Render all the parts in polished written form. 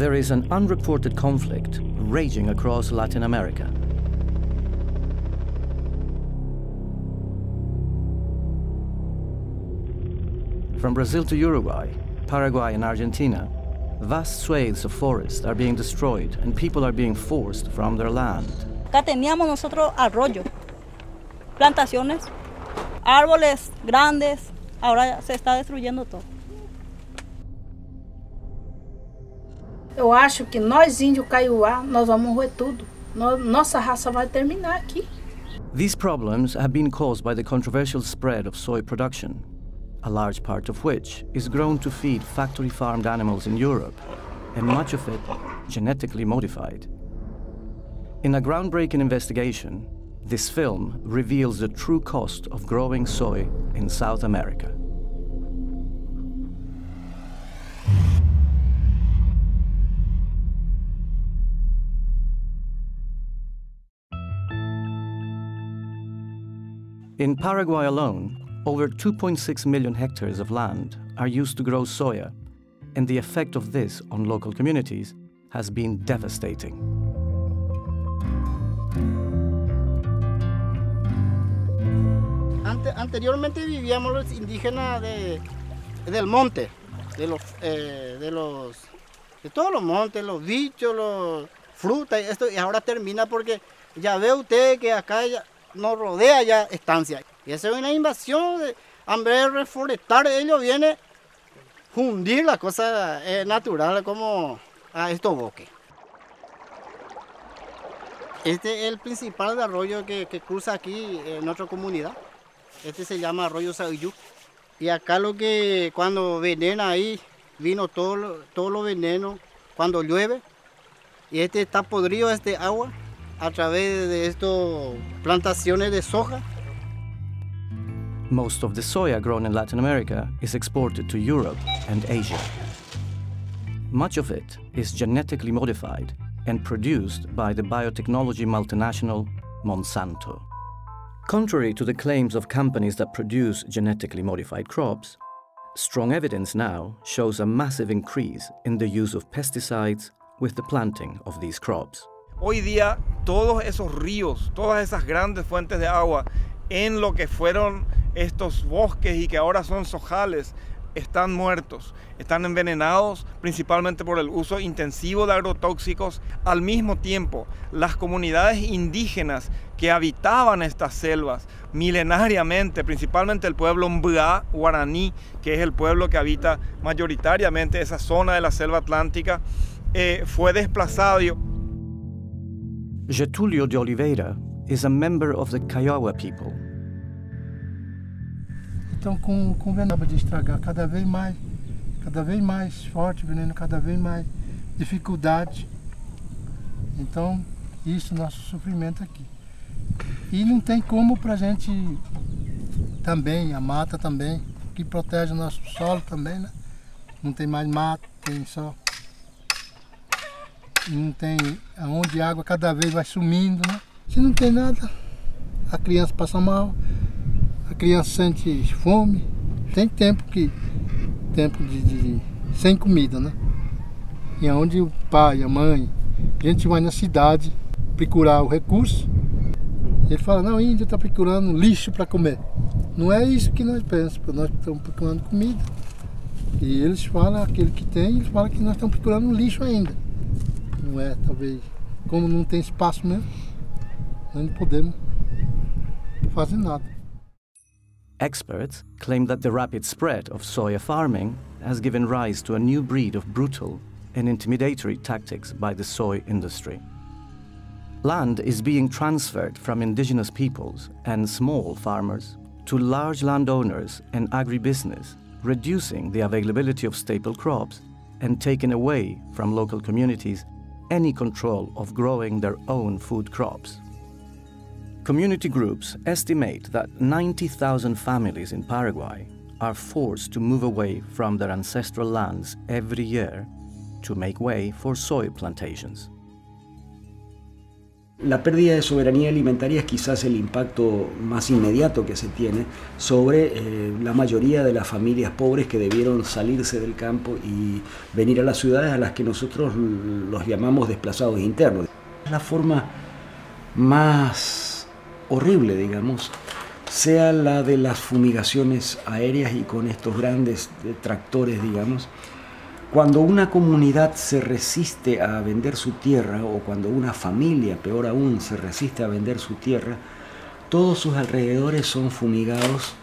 There is an unreported conflict raging across Latin America. From Brazil to Uruguay, Paraguay and Argentina, vast swathes of forest are being destroyed and people are being forced from their land. Acá teníamos nosotros arroyo, plantaciones, árboles grandes, ahora se está destruyendo todo. Eu acho que nós índios Kaiowá, nós vamos roer tudo. Nossa raça vai terminar aqui. These problems have been caused by the controversial spread of soy production, a large part of which is grown to feed factory-farmed animals in Europe, and much of it genetically modified. In a groundbreaking investigation, this film reveals the true cost of growing soy in South America. In Paraguay alone, over 2.6 million hectares of land are used to grow soya, and the effect of this on local communities has been devastating. Anteriormente vivíamos los indígenas del monte, de todos los montes, los bichos, los frutas, y ahora termina porque ya ve usted que acá nos rodea ya estancia. Y eso es una invasión, en vez de reforestar, ellos vienen a fundir las cosas naturales como a estos bosques. Este es el principal arroyo que cruza aquí en nuestra comunidad. Este se llama arroyo Sauyú. Y acá cuando venena ahí, vino todo lo veneno cuando llueve. Y este está podrido, este agua, a través de estas plantaciones de soja. Most of the soya grown in Latin America is exported to Europe and Asia. Much of it is genetically modified and produced by the biotechnology multinational Monsanto. Contrary to the claims of companies that produce genetically modified crops, strong evidence now shows a massive increase in the use of pesticides with the planting of these crops. Hoy día, todos esos ríos, todas esas grandes fuentes de agua en lo que fueron estos bosques y que ahora son sojales, están muertos, están envenenados principalmente por el uso intensivo de agrotóxicos. Al mismo tiempo, las comunidades indígenas que habitaban estas selvas milenariamente, principalmente el pueblo Mbá guaraní, que es el pueblo que habita mayoritariamente esa zona de la selva atlántica, fue desplazado. Getúlio de Oliveira is a member of the Kaiowá people. Então, com o veneno de estragar cada vez mais forte, veneno cada vez mais dificuldade. Então, isso é nosso sofrimento aqui. E não tem como pra gente também, a mata também, que protege o nosso solo também, né? Não tem mais mata, tem só. Não tem aonde a água cada vez vai sumindo, né? Se não tem nada, a criança passa mal. A criança sente fome, tem tempo sem comida, né? E é onde o pai, a mãe, a gente vai na cidade procurar o recurso, ele fala, não, o índio está procurando lixo para comer. Não é isso que nós pensamos, nós estamos procurando comida. E eles falam, aquele que tem, eles falam que nós estamos procurando lixo ainda. Não é, talvez, como não tem espaço mesmo, nós não podemos fazer nada. Experts claim that the rapid spread of soya farming has given rise to a new breed of brutal and intimidatory tactics by the soy industry. Land is being transferred from indigenous peoples and small farmers to large landowners and agribusiness, reducing the availability of staple crops and taking away from local communities any control of growing their own food crops. Community groups estimate that 90,000 families in Paraguay are forced to move away from their ancestral lands every year to make way for soy plantations. La pérdida de soberanía alimentaria es quizás el impacto más inmediato que se tiene sobre la mayoría de las familias pobres que debieron salirse del campo y venir a las ciudades, a las que nosotros los llamamos desplazados internos. La forma más horrible, digamos, sea la de las fumigaciones aéreas y con estos grandes tractores, digamos. Cuando una comunidad se resiste a vender su tierra, o cuando una familia, peor aún, se resiste a vender su tierra, todos sus alrededores son fumigados,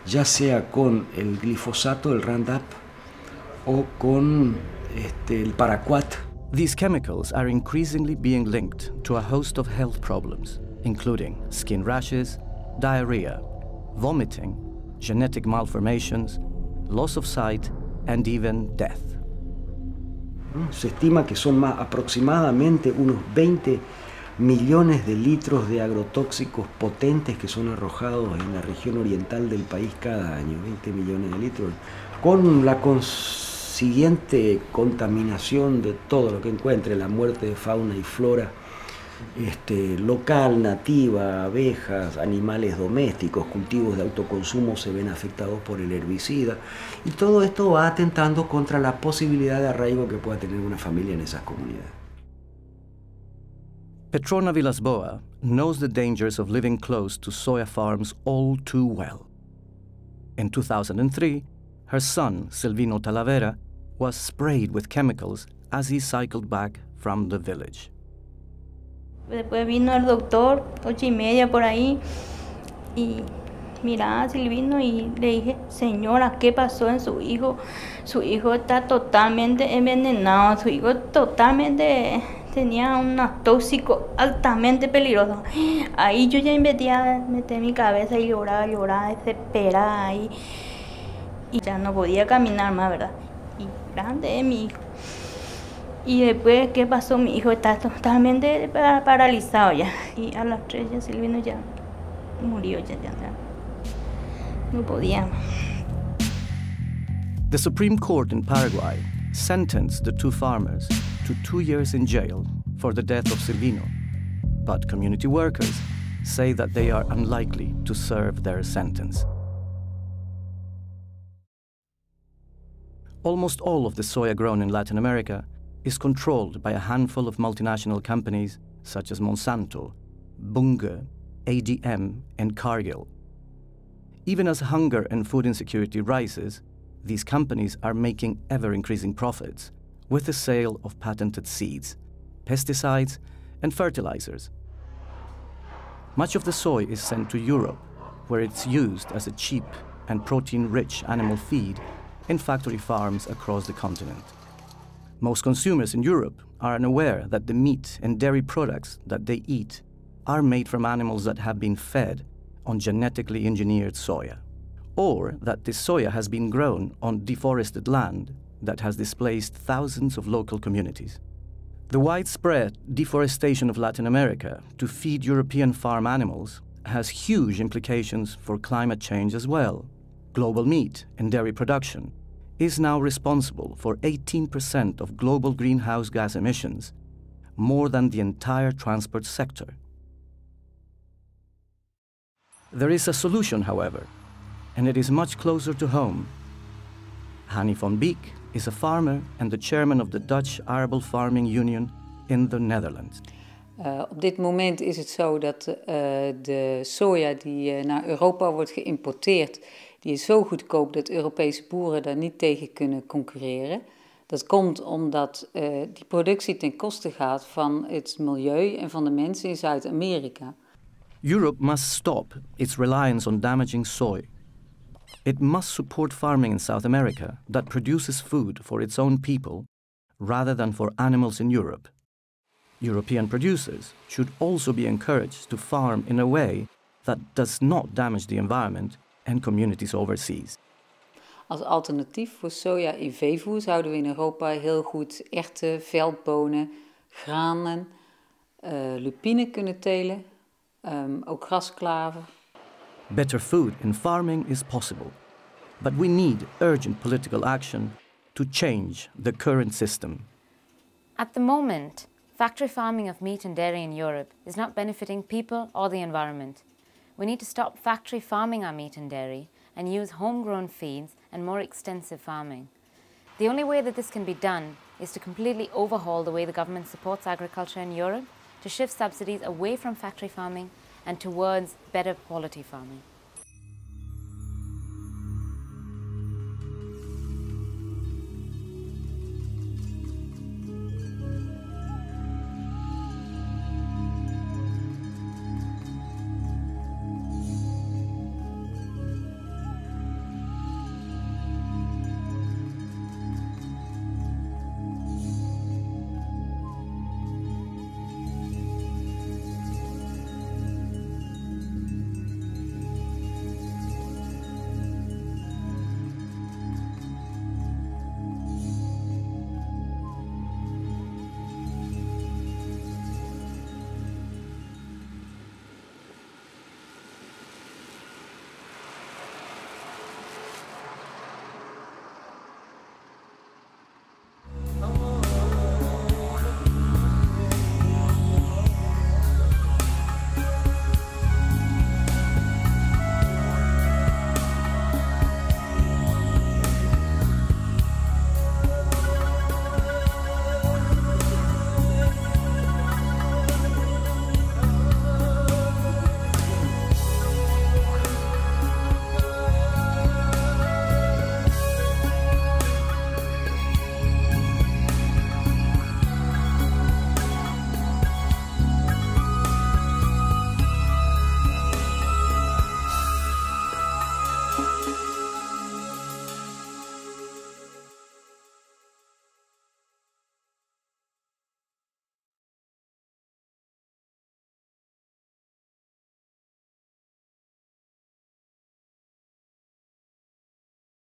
ya sea con el glifosato, el Roundup, o con el paraquat. These chemicals are increasingly being linked to a host of health problems, including skin rashes, diarrhea, vomiting, genetic malformations, loss of sight, and even death. Se estima que son aproximadamente unos 20 millones de litros de agrotóxicos potentes que son arrojados en la región oriental del país cada año, 20 millones de litros, con la consiguiente contaminación de todo lo que encuentre, la muerte de fauna y flora local, nativa, abejas, animales domésticos, cultivos de autoconsumo se ven afectados por el herbicida, y todo esto va atentando contra la posibilidad de arraigo que pueda tener una familia en esas comunidades. Petrona Villas-Boas knows the dangers of living close to soya farms all too well. In 2003, her son, Silvino Talavera, was sprayed with chemicals as he cycled back from the village. Después vino el doctor, 8:30 por ahí, y miraba a Silvino y le dije, señora, ¿qué pasó en su hijo? Su hijo está totalmente envenenado, su hijo totalmente tenía unos tóxicos altamente peligrosos. Ahí yo ya metí mi cabeza y lloraba, desesperada ahí, y ya no podía caminar más, ¿verdad? Y grande es mi hijo. Y después, ¿qué pasó? Mi hijo está totalmente paralizado ya. Y a las 3 ya Silvino ya murió, ya no podía. The Supreme Court in Paraguay sentenced the two farmers to 2 years in jail for the death of Silvino, but community workers say that they are unlikely to serve their sentence. Almost all of the soya grown in Latin America is controlled by a handful of multinational companies such as Monsanto, Bunge, ADM, and Cargill. Even as hunger and food insecurity rises, these companies are making ever-increasing profits with the sale of patented seeds, pesticides, and fertilizers. Much of the soy is sent to Europe, where it's used as a cheap and protein-rich animal feed in factory farms across the continent. Most consumers in Europe are unaware that the meat and dairy products that they eat are made from animals that have been fed on genetically engineered soya, or that this soya has been grown on deforested land that has displaced thousands of local communities. The widespread deforestation of Latin America to feed European farm animals has huge implications for climate change as well. Global meat and dairy production is now responsible for 18% of global greenhouse gas emissions, more than the entire transport sector. There is a solution, however, and it is much closer to home. Hani van Beek is a farmer and the chairman of the Dutch Arable Farming Union in the Netherlands. Op dit moment is het zo dat de soja die naar Europa wordt geïmporteerd, die is zo goedkoop dat Europese boeren daar niet tegen kunnen concurreren. Dat komt omdat die productie ten koste gaat van het milieu en van de mensen in Zuid-Amerika. Europe must stop its reliance on damaging soy. It must support farming in South America that produces food for its own people rather than for animals in Europe. European producers should also be encouraged to farm in a way that does not damage the environment and communities overseas. Als alternatief voor soja in veevoer zouden we in Europa heel goed erwten, veldbonen, granen, lupine kunnen telen, ook grasklaver. Better food in farming is possible, but we need urgent political action to change the current system. At the moment, Factory farming of meat and dairy in Europe is not benefiting people or the environment. We need to stop factory farming our meat and dairy and use homegrown feeds and more extensive farming. The only way that this can be done is to completely overhaul the way the government supports agriculture in Europe, to shift subsidies away from factory farming and towards better quality farming.